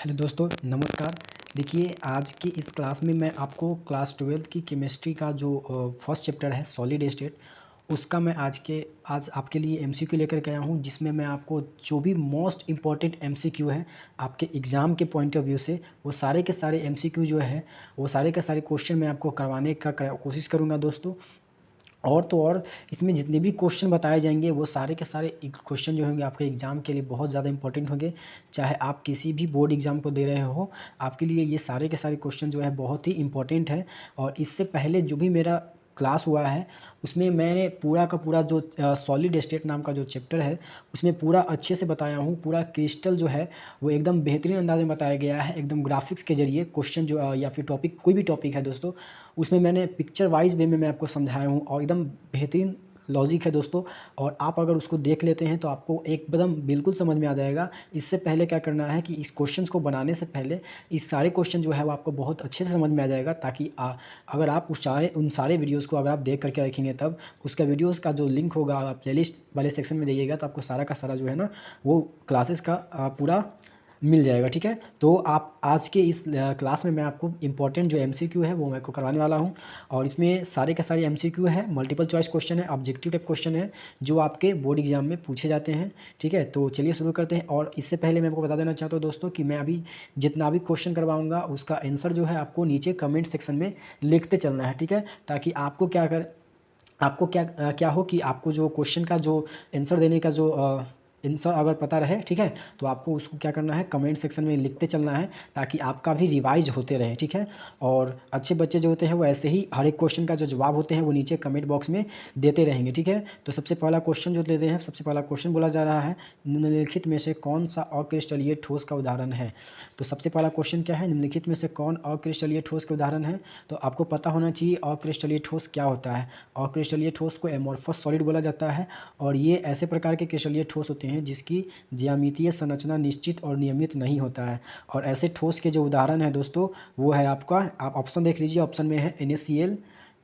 Hello दोस्तों, नमस्कार। देखिए, आज की इस क्लास में मैं आपको क्लास 12 की केमिस्ट्री का जो फर्स्ट चैप्टर है सॉलिड स्टेट, उसका मैं आज आपके लिए एमसीक्यू लेकर के आया हूँ, जिसमें मैं आपको जो भी मोस्ट इम्पॉर्टेंट एमसीक्यू है आपके एग्ज़ाम के पॉइंट ऑफ व्यू से, वो सारे के सारे एमसीक्यू जो है, वो सारे के सारे क्वेश्चन मैं आपको करवाने का कोशिश करूँगा दोस्तों। और तो और इसमें जितने भी क्वेश्चन बताए जाएंगे वो सारे के सारे क्वेश्चन जो होंगे आपके एग्ज़ाम के लिए बहुत ज़्यादा इंपॉर्टेंट होंगे। चाहे आप किसी भी बोर्ड एग्ज़ाम को दे रहे हो, आपके लिए ये सारे के सारे क्वेश्चन जो है बहुत ही इंपॉर्टेंट है। और इससे पहले जो भी मेरा क्लास हुआ है उसमें मैंने पूरा का पूरा जो सॉलिड स्टेट नाम का जो चैप्टर है उसमें पूरा अच्छे से बताया हूँ। पूरा क्रिस्टल जो है वो एकदम बेहतरीन अंदाज में बताया गया है, एकदम ग्राफिक्स के ज़रिए क्वेश्चन जो या फिर टॉपिक कोई भी टॉपिक है दोस्तों, उसमें मैंने पिक्चर वाइज वे में मैं आपको समझाया हूँ और एकदम बेहतरीन लॉजिक है दोस्तों। और आप अगर उसको देख लेते हैं तो आपको एकदम बिल्कुल समझ में आ जाएगा। इससे पहले क्या करना है कि इस क्वेश्चंस को बनाने से पहले इस सारे क्वेश्चन जो है वो आपको बहुत अच्छे से समझ में आ जाएगा, ताकि अगर आप उन सारे वीडियोज़ को अगर आप देख करके रखेंगे तब उसका वीडियोज़ का जो लिंक होगा आप प्लेलिस्ट वाले सेक्शन में जाइएगा तो आपको सारा का सारा जो है ना वो क्लासेस का पूरा मिल जाएगा। ठीक है, तो आप आज के इस क्लास में मैं आपको इम्पोर्टेंट जो एमसीक्यू है वो मैं आपको करवाने वाला हूँ। और इसमें सारे के सारे एमसीक्यू है, मल्टीपल चॉइस क्वेश्चन है, ऑब्जेक्टिव टाइप क्वेश्चन है जो आपके बोर्ड एग्जाम में पूछे जाते हैं। ठीक है, तो चलिए शुरू करते हैं। और इससे पहले मैं आपको बता देना चाहता हूँ दोस्तों कि मैं अभी जितना भी क्वेश्चन करवाऊँगा उसका आंसर जो है आपको नीचे कमेंट सेक्शन में लिखते चलना है। ठीक है, ताकि आपको क्या हो कि आपको जो क्वेश्चन का जो आंसर देने का जो आंसर अगर पता रहे, ठीक है, तो आपको उसको क्या करना है कमेंट सेक्शन में लिखते चलना है, ताकि आपका भी रिवाइज होते रहे। ठीक है, और अच्छे बच्चे जो होते हैं वो ऐसे ही हर एक क्वेश्चन का जो जवाब होते हैं वो नीचे कमेंट बॉक्स में देते रहेंगे। ठीक है, तो सबसे पहला क्वेश्चन जो लेते हैं, सबसे पहला क्वेश्चन बोला जा रहा है, निम्नलिखित में से कौन सा अक्रिस्टलीय ठोस का उदाहरण है। तो सबसे पहला क्वेश्चन क्या है, निम्नलिखित में से कौन अक्रिस्टलीय ठोस का उदाहरण है। तो आपको पता होना चाहिए अक्रिस्टलीय ठोस क्या होता है। अक्रिस्टलीय ठोस को एमोर्फस सॉलिड बोला जाता है, और ये ऐसे प्रकार के क्रिस्टलीय ठोस होते हैं जिसकी ज्यामितीय संरचना निश्चित और नियमित नहीं होता है। और ऐसे ठोस के जो उदाहरण है दोस्तों वो है आपका, आप ऑप्शन देख लीजिए, ऑप्शन में है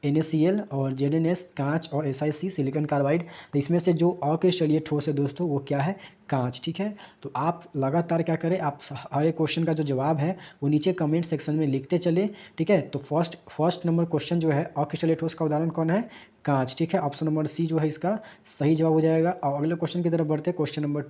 NaCl और ZnS कांच और SiC सिलिकॉन कार्बाइड। तो इसमें से जो अक्रिस्टलीय ठोस है दोस्तों वो क्या है, कांच। ठीक है, तो आप लगातार क्या करें, आप हर एक क्वेश्चन का जो जवाब है वो नीचे कमेंट सेक्शन में लिखते चले। ठीक है, तो फर्स्ट नंबर क्वेश्चन जो है अक्रिस्टलीय ठोस का उदाहरण कौन है, कांच। ठीक है, ऑप्शन नंबर सी जो है इसका सही जवाब हो जाएगा। और अगले क्वेश्चन की तरफ बढ़ते हैं, क्वेश्चन नंबर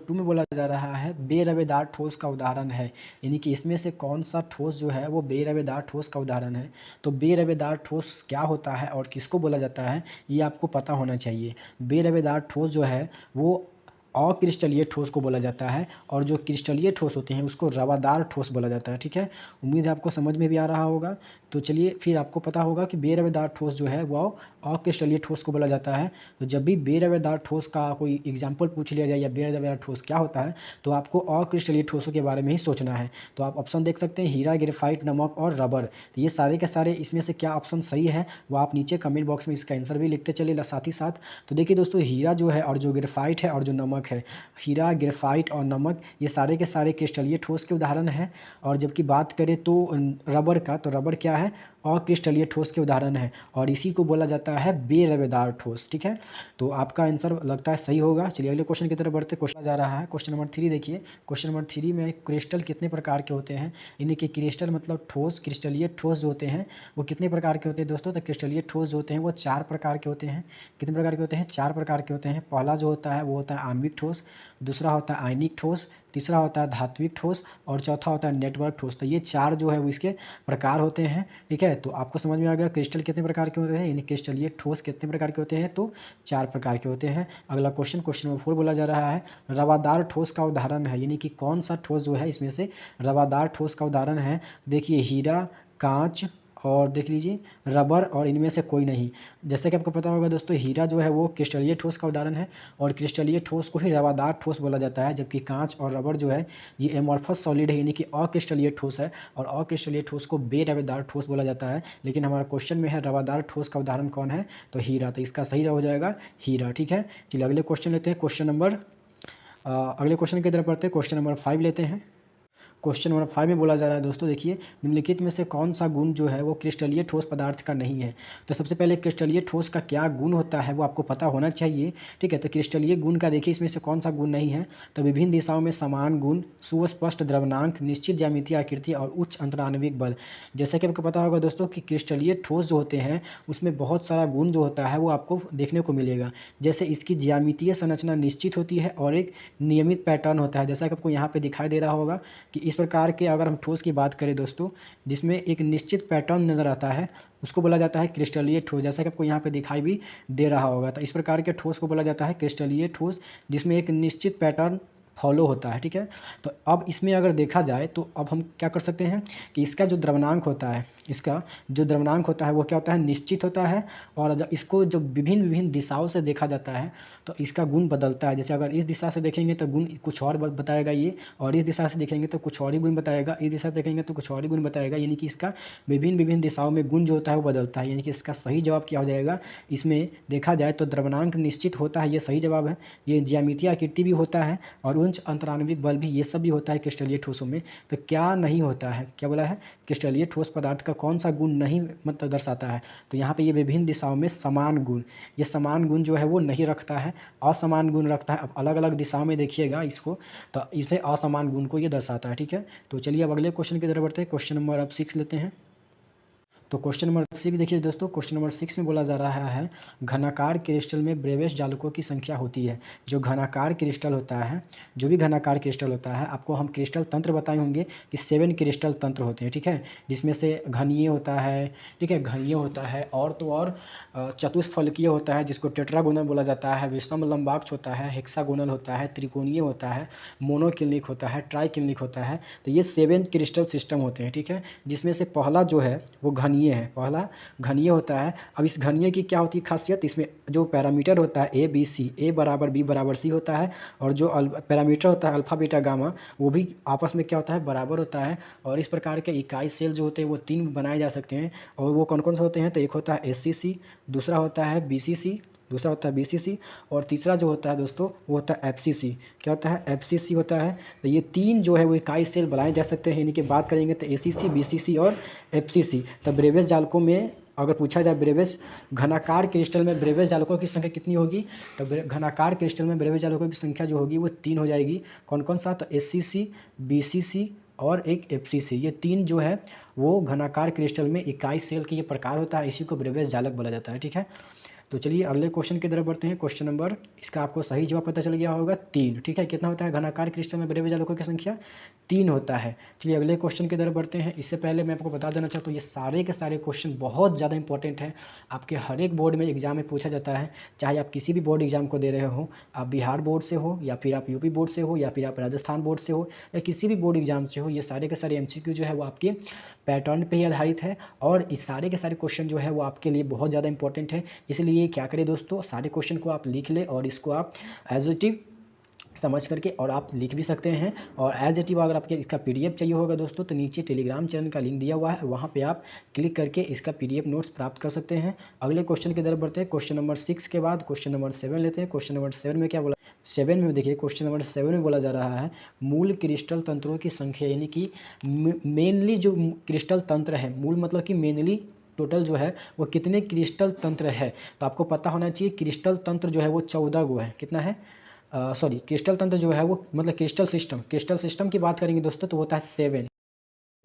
2 में बोला जा रहा है बेरवेदार ठोस का उदाहरण है, यानी कि इसमें से कौन सा ठोस जो है वो बेरवेदार ठोस का उदाहरण है। तो बेरवेदार ठोस क्या होता है और किसको बोला जाता है ये आपको पता होना चाहिए। बेरवेदार ठोस जो है वो अक्रिस्टलीय ठोस को बोला जाता है, और जो क्रिस्टलीय ठोस होते हैं उसको रवादार ठोस बोला जाता है। ठीक है, उम्मीद है आपको समझ में भी आ रहा होगा। तो चलिए फिर आपको पता होगा कि बेरवेदार ठोस जो है वो अक्रिस्टलीय ठोस को बोला जाता है। तो जब भी बेरवेदार ठोस का कोई एग्जाम्पल पूछ लिया जाए या बेरवेदार ठोस क्या होता है तो आपको अक्रिस्टलीय ठोसों के बारे में ही सोचना है। तो आप ऑप्शन देख सकते हैं, हीरा, ग्रेफाइट, नमक और रबर। तो ये सारे के सारे इसमें से क्या ऑप्शन सही है वो आप नीचे कमेंट बॉक्स में इसका आंसर भी लिखते चले साथ ही साथ। तो देखिए दोस्तों, हीरा जो है और जो ग्रेफाइट है और जो नमक है, हीरा, ग्रेफाइट और नमक ये सारे के सारे क्रिस्टलीय ठोस के उदाहरण हैं। और जबकि बात करें तो रबर का, तो रबर क्या है, अक्रिस्टलीय ठोस के उदाहरण है, और इसी को बोला जाता है बेरवेदार ठोस। ठीक है, तो आपका आंसर लगता है सही होगा। चलिए अगले क्वेश्चन की तरफ बढ़ते, क्वेश्चन जा रहा है क्वेश्चन नंबर 3। देखिए क्वेश्चन नंबर 3 में क्रिस्टल कितने प्रकार के होते हैं, यानी कि क्रिस्टल मतलब ठोस, क्रिस्टलीय ठोस जो होते हैं वो कितने प्रकार के होते हैं दोस्तों। तो क्रिस्टलीय ठोस जो होते हैं वो 4 प्रकार के होते हैं। कितने प्रकार के होते हैं, 4 प्रकार के होते हैं। पहला जो होता है वो होता है आणविक ठोस, दूसरा होता है आयनिक ठोस, तीसरा होता है धात्विक ठोस, और चौथा होता है नेटवर्क ठोस। तो ये 4 जो है वो इसके प्रकार होते हैं। ठीक है, तो आपको समझ में आ गया क्रिस्टल कितने प्रकार के होते हैं, यानी क्रिस्टलीय ठोस कितने प्रकार के होते हैं, तो 4 प्रकार के होते हैं। अगला क्वेश्चन नंबर 4 बोला जा रहा है रवादार ठोस का उदाहरण है, यानी कि कौन सा ठोस जो है इसमें से रवादार ठोस का उदाहरण है। देखिए हीरा, कांच और देख लीजिए रबर, और इनमें से कोई नहीं। जैसे कि आपको पता होगा दोस्तों, हीरा जो है वो क्रिस्टलीय ठोस का उदाहरण है, और क्रिस्टलीय ठोस को ही रवादार ठोस बोला जाता है। जबकि कांच और रबर जो है ये एमॉर्फस सॉलिड है, यानी कि अक्रिस्टलीय ठोस है, और अक्रिस्टलीय ठोस को बेरवेदार ठोस बोला जाता है। लेकिन हमारा क्वेश्चन में है रवादार ठोस का उदाहरण कौन है, तो हीरा। तो इसका सही हो जाएगा हीरा। ठीक है, चलिए अगले क्वेश्चन लेते हैं, अगले क्वेश्चन की तरफ बढ़ते हैं, क्वेश्चन नंबर 5 लेते हैं। क्वेश्चन नंबर 5 में बोला जा रहा है दोस्तों, देखिए निम्नलिखित में से कौन सा गुण जो है वो क्रिस्टलीय ठोस पदार्थ का नहीं है। तो सबसे पहले क्रिस्टलीय ठोस का क्या गुण होता है वो आपको पता होना चाहिए, ठीक है। तो क्रिस्टलीय गुण का देखिए इसमें से कौन सा गुण नहीं है। तो विभिन्न दिशाओं में समान गुण, सुस्पष्ट द्रवणांक, निश्चित ज्यामितीय आकृति और उच्च अंतराणविक बल। जैसा कि आपको पता होगा दोस्तों कि क्रिस्टलीय ठोस जो होते हैं उसमें बहुत सारा गुण जो होता है वो आपको देखने को मिलेगा। जैसे इसकी ज्यामितीय संरचना निश्चित होती है और एक नियमित पैटर्न होता है, जैसा कि आपको यहाँ पे दिखाई दे रहा होगा कि इस प्रकार के अगर हम ठोस की बात करें दोस्तों, जिसमें एक निश्चित पैटर्न नज़र आता है, उसको बोला जाता है क्रिस्टलीय ठोस, जैसा कि आपको यहाँ पे दिखाई भी दे रहा होगा। तो इस प्रकार के ठोस को बोला जाता है क्रिस्टलीय ठोस, जिसमें एक निश्चित पैटर्न फॉलो होता है, ठीक है। तो अब इसमें अगर देखा जाए तो अब हम क्या कर सकते हैं कि इसका जो द्रव्यमांक होता है, इसका जो द्रव्यमांक होता है वो क्या होता है, निश्चित होता है। और जब इसको जब विभिन्न विभिन्न दिशाओं से देखा जाता है तो इसका गुण बदलता है। जैसे अगर इस दिशा से देखेंगे तो गुण कुछ और बताएगा ये, और इस दिशा से देखेंगे तो कुछ और ही गुण बताएगा, इस दिशा से देखेंगे तो कुछ और ही गुण बताएगा, यानी कि इसका विभिन्न विभिन्न दिशाओं में गुण जो होता है वो बदलता है। यानी कि इसका सही जवाब क्या हो जाएगा, इसमें देखा जाए तो द्रव्यमांक निश्चित होता है, ये सही जवाब है। ये ज्यामितीय आकृति भी होता है और उच्च अंतराणविक बल भी, ये सब भी होता है क्रिस्टलीय ठोसों में। तो क्या नहीं होता है, क्या बोला है, क्रिस्टलीय ठोस पदार्थ का कौन सा गुण नहीं मतलब दर्शाता है। तो यहाँ पे ये विभिन्न दिशाओं में समान गुण, ये समान गुण जो है वो नहीं रखता है, असमान गुण रखता है। अब अलग अलग दिशाओं में देखिएगा इसको, तो इसमें असमान गुण को ये दर्शाता है, ठीक है। तो चलिए अब अगले क्वेश्चन की तरफ बढ़ते हैं। क्वेश्चन नंबर अब 6 लेते हैं। तो क्वेश्चन नंबर 6 देखिए दोस्तों, क्वेश्चन नंबर 6 में बोला जा रहा है घनाकार क्रिस्टल में ब्रेवेश जालकों की संख्या होती है। जो घनाकार क्रिस्टल होता है, जो भी घनाकार क्रिस्टल होता है, आपको हम क्रिस्टल तंत्र बताए होंगे कि 7 क्रिस्टल तंत्र होते हैं, ठीक है। जिसमें से घनीय होता है, ठीक है, घनीय होता है, और तो और चतुष्फलकीय होता है जिसको टेट्रागोनल बोला जाता है, विषम लंबाक्ष होता है, हेक्सागोनल होता है, त्रिकोणीय होता है, मोनोक्लिनिक होता है, ट्राइक्लिनिक होता है। तो ये 7 क्रिस्टल सिस्टम होते हैं, ठीक है। जिसमें से पहला जो है वो घनीय है, पहला घनीय होता है। अब इस घनीय की क्या होती है खासियत, इसमें जो पैरामीटर होता है ए बी सी, ए बराबर बी बराबर सी होता है, और जो पैरामीटर होता है अल्फा बीटा गामा, वो भी आपस में क्या होता है, बराबर होता है। और इस प्रकार के इकाई सेल जो होते हैं वो 3 बनाए जा सकते हैं, और वो कौन कौन से होते हैं, तो एक होता है SCC, दूसरा होता है BCC, दूसरा होता है BCC, और तीसरा जो होता है दोस्तों वो होता है FCC। क्या होता है, FCC होता है। तो ये 3 जो है वो इकाई सेल बनाए जा सकते हैं। इनकी बात करेंगे तो ACC, BCC और FCC। तो ब्रेवेश जालकों में अगर पूछा जाए ब्रेवेश घनाकार क्रिस्टल में ब्रेवेश जालकों की संख्या कितनी होगी, तो घनाकार क्रिस्टल में ब्रेवेश जालकों की संख्या जो होगी वो 3 हो जाएगी। कौन कौन सा, तो SCC, BCC और एक FCC। ये 3 जो है वो घनाकार क्रिस्टल में इकाई सेल के ये प्रकार होता है, इसी को ब्रेवेश जालक बोला जाता है, ठीक है। तो चलिए अगले क्वेश्चन की तरफ बढ़ते हैं। क्वेश्चन नंबर, इसका आपको सही जवाब पता चल गया होगा 3, ठीक है। कितना होता है घनाकार क्रिस्टल में ब्रेवेश जालकों की संख्या, 3 होता है। चलिए अगले क्वेश्चन की तरफ बढ़ते हैं। इससे पहले मैं आपको बता देना चाहता हूँ ये सारे के सारे क्वेश्चन बहुत ज़्यादा इंपॉर्टेंट है, आपके हर एक बोर्ड में एग्जाम में पूछा जाता है। चाहे आप किसी भी बोर्ड एग्जाम को दे रहे हो, आप बिहार बोर्ड से हो, या फिर आप यूपी बोर्ड से हो, या फिर आप राजस्थान बोर्ड से हो, या किसी भी बोर्ड एग्जाम से हो, ये सारे के सारे MCQ जो है वो आपके पैटर्न पे ही आधारित है। और इस सारे के सारे क्वेश्चन जो है वो आपके लिए बहुत ज़्यादा इंपॉर्टेंट है। इसलिए क्या करें दोस्तों, सारे क्वेश्चन को आप लिख लें और इसको आप एज इट इज समझ करके और आप लिख भी सकते हैं। और एज इट इज अगर आपके इसका PDF चाहिए होगा दोस्तों, तो नीचे टेलीग्राम चैनल का लिंक दिया हुआ है, वहाँ पे आप क्लिक करके इसका PDF नोट्स प्राप्त कर सकते हैं। अगले क्वेश्चन की तरफ बढ़ते हैं। क्वेश्चन नंबर 6 के बाद क्वेश्चन नंबर 7 लेते हैं। क्वेश्चन नंबर 7 में क्या बोला, 7 में देखिए, क्वेश्चन नंबर 7 में बोला जा रहा है मूल क्रिस्टल तंत्रों की संख्या, यानी कि मेनली जो क्रिस्टल तंत्र है, मूल मतलब कि मेनली टोटल जो है वो कितने क्रिस्टल तंत्र है। तो आपको पता होना चाहिए क्रिस्टल तंत्र जो है वो 14 गो है। कितना है, सॉरी, क्रिस्टल तंत्र जो है वो मतलब क्रिस्टल सिस्टम की बात करेंगे दोस्तों तो होता है 7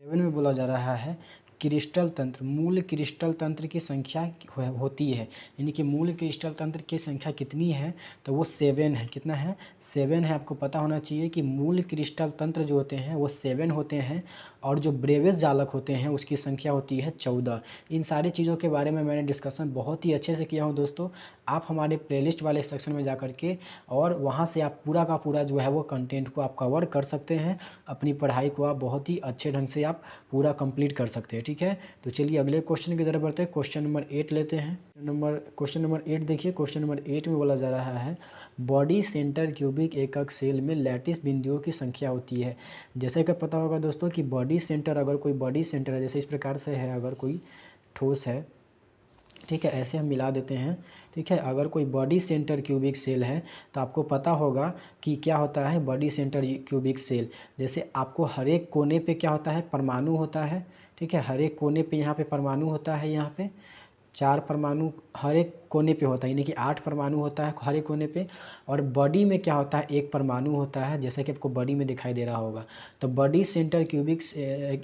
में बोला जा रहा है क्रिस्टल तंत्र, मूल क्रिस्टल तंत्र की संख्या होती है, यानी कि मूल क्रिस्टल तंत्र की संख्या कितनी है, तो वो 7 है। कितना है, 7 है। आपको पता होना चाहिए कि मूल क्रिस्टल तंत्र जो होते हैं वो 7 होते हैं, और जो ब्रेवेश जालक होते हैं उसकी संख्या होती है 14। इन सारी चीज़ों के बारे में मैंने डिस्कशन बहुत ही अच्छे से किया हूँ दोस्तों। आप हमारे प्लेलिस्ट वाले सेक्शन में जा कर के और वहाँ से आप पूरा का पूरा जो है वो कंटेंट को आप कवर कर सकते हैं। अपनी पढ़ाई को आप बहुत ही अच्छे ढंग से आप पूरा कंप्लीट कर सकते हैं, ठीक है। तो चलिए अगले क्वेश्चन की तरफ बढ़ते हैं। क्वेश्चन नंबर 8 लेते हैं। क्वेश्चन नंबर 8 देखिए, क्वेश्चन नंबर 8 में बोला जा रहा है बॉडी सेंटर क्यूबिक एकक सेल में लैटिस बिंदुओं की संख्या होती है। जैसे कि पता होगा दोस्तों कि बॉडी सेंटर, अगर कोई बॉडी सेंटर है, जैसे इस प्रकार से है, अगर कोई ठोस है, ठीक है, ऐसे हम मिला देते हैं। ठीक है, अगर कोई बॉडी सेंटर क्यूबिक सेल है तो आपको पता होगा कि क्या होता है बॉडी सेंटर क्यूबिक सेल। जैसे आपको हर एक कोने पे क्या होता है, परमाणु होता है। ठीक है, हर एक कोने पे यहाँ पे परमाणु होता है, यहाँ पे 4 परमाणु हर एक कोने पे होता है, यानी कि 8 परमाणु होता है हर एक कोने पे। और बॉडी में क्या होता है, एक परमाणु होता है, जैसे कि आपको बॉडी में दिखाई दे रहा होगा। तो बॉडी सेंटर क्यूबिक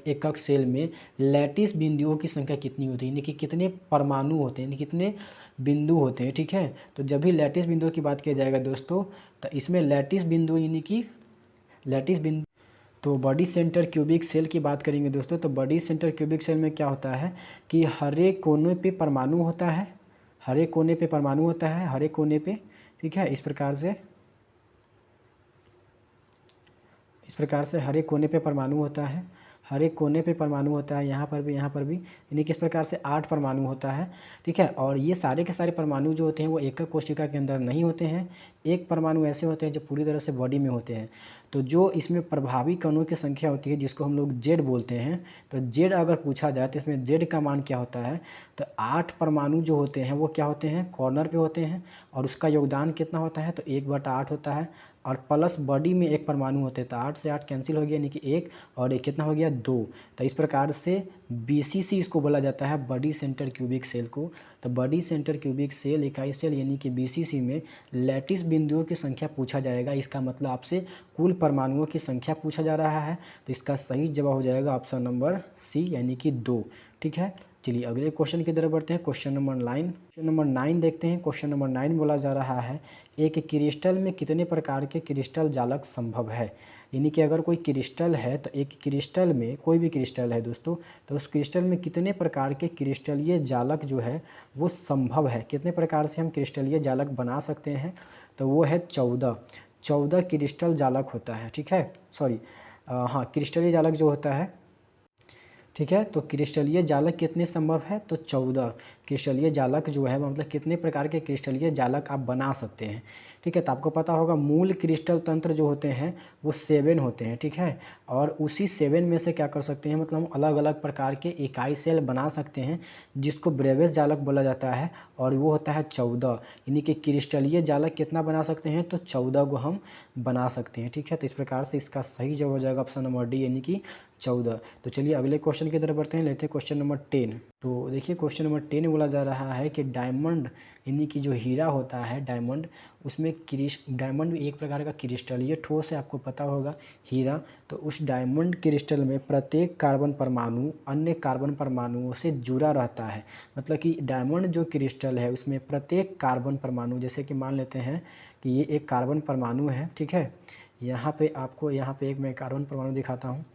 एकक सेल में लैटिस बिंदुओं की संख्या कितनी होती है, यानी कि कितने परमाणु होते हैं, यानी कितने बिंदु होते हैं। ठीक है, तो जब भी लैटिस बिंदुओं की बात किया जाएगा दोस्तों, तो इसमें लैटिस बिंदु यानी कि लैटिस बिंदु, तो बॉडी सेंटर क्यूबिक सेल की बात करेंगे दोस्तों, तो बॉडी सेंटर क्यूबिक सेल में क्या होता है कि हर एक कोने पे परमाणु होता है, हर एक कोने पे परमाणु होता है, हर एक कोने पे। ठीक है, इस प्रकार से हर एक कोने पे परमाणु होता है, हर एक कोने पे परमाणु होता है, यहाँ पर भी, यहाँ पर भी, यानी कि इस प्रकार से 8 परमाणु होता है। ठीक है, और ये सारे के सारे परमाणु जो होते हैं वो एकक कोशिका के अंदर नहीं होते हैं। एक परमाणु ऐसे होते हैं जो पूरी तरह से बॉडी में होते हैं। तो जो इसमें प्रभावी कणों की संख्या होती है, जिसको हम लोग जेड बोलते हैं, तो जेड अगर पूछा जाए तो इसमें जेड का मान क्या होता है, तो 8 परमाणु जो होते हैं वो क्या होते हैं, कॉर्नर पे होते हैं, और उसका योगदान कितना होता है, तो 1/8 होता है। और प्लस बॉडी में एक परमाणु होते हैं, तो 8 से 8 कैंसिल हो गया, यानी कि 1, और एक कितना हो गया, 2। तो इस प्रकार से बीसीसी इसको बोला जाता है, बॉडी सेंटर क्यूबिक सेल को। तो बॉडी सेंटर क्यूबिक सेल, इकाई सेल यानी कि बीसीसी में लैटिस बिंदुओं की संख्या पूछा जाएगा। इसका मतलब आपसे कुल परमाणुओं की संख्या पूछा जा रहा है। तो इसका सही जवाब हो जाएगा ऑप्शन नंबर सी, यानी कि 2। ठीक है, चलिए अगले क्वेश्चन की तरफ बढ़ते हैं। क्वेश्चन नंबर 9 देखते हैं। क्वेश्चन नंबर 9 बोला जा रहा है, एक क्रिस्टल में कितने प्रकार के क्रिस्टल जालक संभव है। यानी कि अगर कोई क्रिस्टल है तो एक क्रिस्टल में, कोई भी क्रिस्टल है दोस्तों, तो उस क्रिस्टल में कितने प्रकार के क्रिस्टलीय जालक जो है वो संभव है, कितने प्रकार से हम क्रिस्टलीय जालक बना सकते हैं, तो वो है 14 क्रिस्टल जालक होता है। ठीक है, सॉरी, हाँ, क्रिस्टलीय जालक जो होता है। ठीक है, तो क्रिस्टलीय जालक कितने संभव है, तो 14 क्रिस्टलीय जालक जो है, मतलब कितने प्रकार के क्रिस्टलीय जालक आप बना सकते हैं। ठीक है, तो आपको पता होगा मूल क्रिस्टल तंत्र जो होते हैं वो 7 होते हैं। ठीक है, और उसी 7 में से क्या कर सकते हैं, मतलब हम अलग अलग प्रकार के इकाई सेल बना सकते हैं, जिसको ब्रेविस जालक बोला जाता है, और वो होता है 14। यानी कि क्रिस्टलीय जालक कितना बना सकते हैं, तो 14 को हम बना सकते हैं। ठीक है, तो इस प्रकार से इसका सही जवाब हो जाएगा ऑप्शन नंबर डी, यानी कि 14। तो चलिए अगले क्वेश्चन की तरफ बढ़ते हैं, लेते हैं क्वेश्चन नंबर 10। तो देखिए क्वेश्चन नंबर 10 बोला जा रहा है कि डायमंड यानी कि जो हीरा होता है डायमंड, उसमें डायमंड भी एक प्रकार का क्रिस्टलीय ठोस है, आपको पता होगा हीरा। तो उस डायमंड क्रिस्टल में प्रत्येक कार्बन परमाणु अन्य कार्बन परमाणुओं से जुड़ा रहता है। मतलब कि डायमंड जो क्रिस्टल है उसमें प्रत्येक कार्बन परमाणु, जैसे कि मान लेते हैं कि ये एक कार्बन परमाणु है। ठीक है, यहाँ पे आपको, यहाँ पे एक मैं कार्बन परमाणु दिखाता हूँ,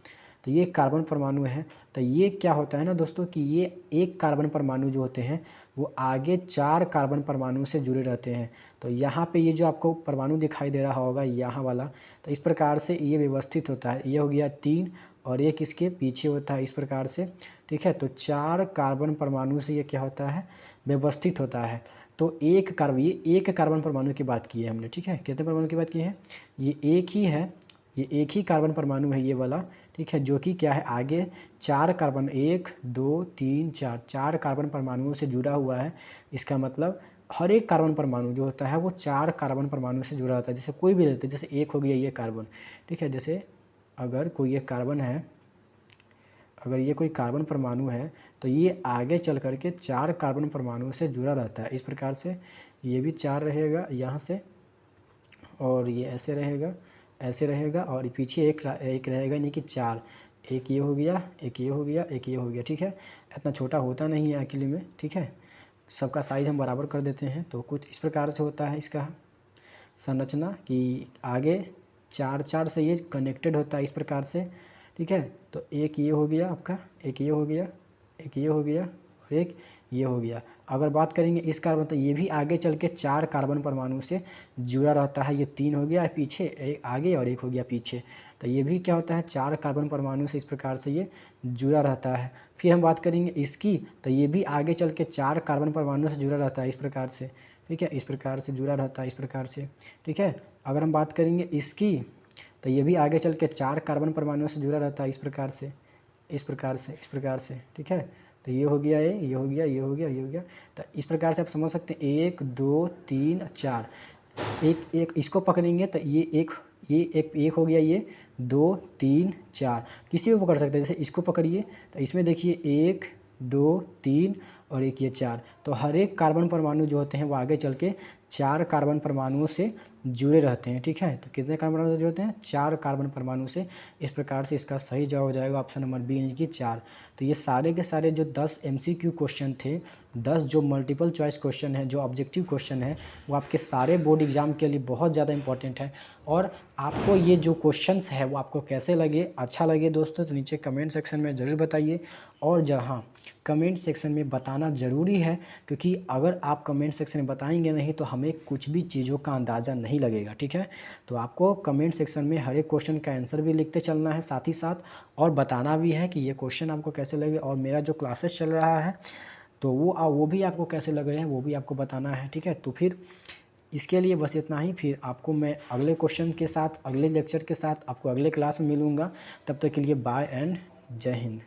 तो ये कार्बन परमाणु है। तो ये क्या होता है ना दोस्तों, कि ये एक कार्बन परमाणु जो होते हैं वो आगे 4 कार्बन परमाणु से जुड़े रहते हैं। तो यहाँ पे ये जो आपको परमाणु दिखाई दे रहा होगा यहाँ वाला, तो इस प्रकार से ये व्यवस्थित होता है। ये हो गया 3, और एक इसके पीछे होता है इस प्रकार से। ठीक है, तो 4 कार्बन परमाणु से ये क्या होता है, व्यवस्थित होता है। तो ये एक कार्बन परमाणु की बात की है हमने। ठीक है, कितने परमाणु की बात की है, ये एक ही है, ये एक ही कार्बन परमाणु है ये वाला। ठीक है, जो कि क्या है, आगे 4 कार्बन, 1 2 3 4 4 कार्बन परमाणुओं से जुड़ा हुआ है। इसका मतलब हर एक कार्बन परमाणु जो होता है वो 4 कार्बन परमाणु से जुड़ा होता है। जैसे कोई भी लेते हैं, जैसे एक हो गया ये कार्बन। ठीक है, जैसे अगर कोई एक कार्बन है, अगर ये कोई कार्बन परमाणु है, तो ये आगे चल कर के 4 कार्बन परमाणुओं से जुड़ा रहता है। इस प्रकार से ये भी 4 रहेगा यहाँ से, और ये ऐसे रहेगा, ऐसे रहेगा, और पीछे एक रहेगा, यानी कि 4। एक ये हो गया, एक ये हो गया, एक ये हो गया। ठीक है, इतना छोटा होता नहीं है एक्चुअली में। ठीक है, सबका साइज़ हम बराबर कर देते हैं। तो कुछ इस प्रकार से होता है इसका संरचना, कि आगे 4 से ये कनेक्टेड होता है इस प्रकार से। ठीक है, तो एक ये हो गया आपका, एक ये हो गया, एक ये हो गया, और एक ये हो गया। अगर बात करेंगे इस कार्बन, तो ये भी आगे चल के 4 कार्बन परमाणु से जुड़ा रहता है। ये 3 हो गया पीछे, एक आगे, और एक हो गया पीछे। तो ये भी क्या होता है, 4 कार्बन परमाणु से इस प्रकार से ये जुड़ा रहता है। फिर हम बात करेंगे इसकी, तो ये भी आगे चल के 4 कार्बन परमाणु से जुड़ा रहता है इस प्रकार से। ठीक है, इस प्रकार से जुड़ा रहता है, इस प्रकार से। ठीक है, अगर हम बात करेंगे इसकी, तो ये भी आगे चल के 4 कार्बन परमाणुओं से जुड़ा रहता है इस प्रकार से, इस प्रकार से, ठीक है। तो ये हो गया, ये हो गया, ये हो गया, ये हो गया। तो इस प्रकार से आप समझ सकते हैं 1 2 3 4, एक इसको पकड़ेंगे तो ये एक हो गया, ये 2 3 4, किसी भी पकड़ सकते हैं। जैसे इसको पकड़िए तो इसमें देखिए 1 2 3 और एक ये 4, तो हर एक कार्बन परमाणु जो होते हैं वो आगे चल के 4 कार्बन परमाणुओं से जुड़े रहते हैं, ठीक है। तो कितने कार्बन परमाणु से जुड़े होते हैं? 4 कार्बन परमाणु से। इस प्रकार से इसका सही जवाब हो जाएगा ऑप्शन नंबर बी, यानी कि 4। तो ये सारे के सारे जो 10 MCQ क्वेश्चन थे, 10 जो मल्टीपल चॉइस क्वेश्चन है, जो ऑब्जेक्टिव क्वेश्चन है, वो आपके सारे बोर्ड एग्जाम के लिए बहुत ज़्यादा इंपॉर्टेंट है। और आपको ये जो क्वेश्चंस है वो आपको कैसे लगे, अच्छा लगे दोस्तों, तो नीचे कमेंट सेक्शन में ज़रूर बताइए। और जहाँ कमेंट सेक्शन में बताना ज़रूरी है, क्योंकि अगर आप कमेंट सेक्शन में बताएंगे नहीं तो हमें कुछ भी चीज़ों का अंदाज़ा नहीं लगेगा, ठीक है। तो आपको कमेंट सेक्शन में हर एक क्वेश्चन का आंसर भी लिखते चलना है साथ ही साथ, और बताना भी है कि ये क्वेश्चन आपको कैसे लगे, और मेरा जो क्लासेस चल रहा है तो वो भी आपको कैसे लग रहे हैं वो भी आपको बताना है, ठीक है। तो फिर इसके लिए बस इतना ही। फिर आपको मैं अगले क्वेश्चन के साथ, अगले लेक्चर के साथ आपको अगले क्लास में मिलूँगा। तब तक के लिए बाय एंड जय हिंद।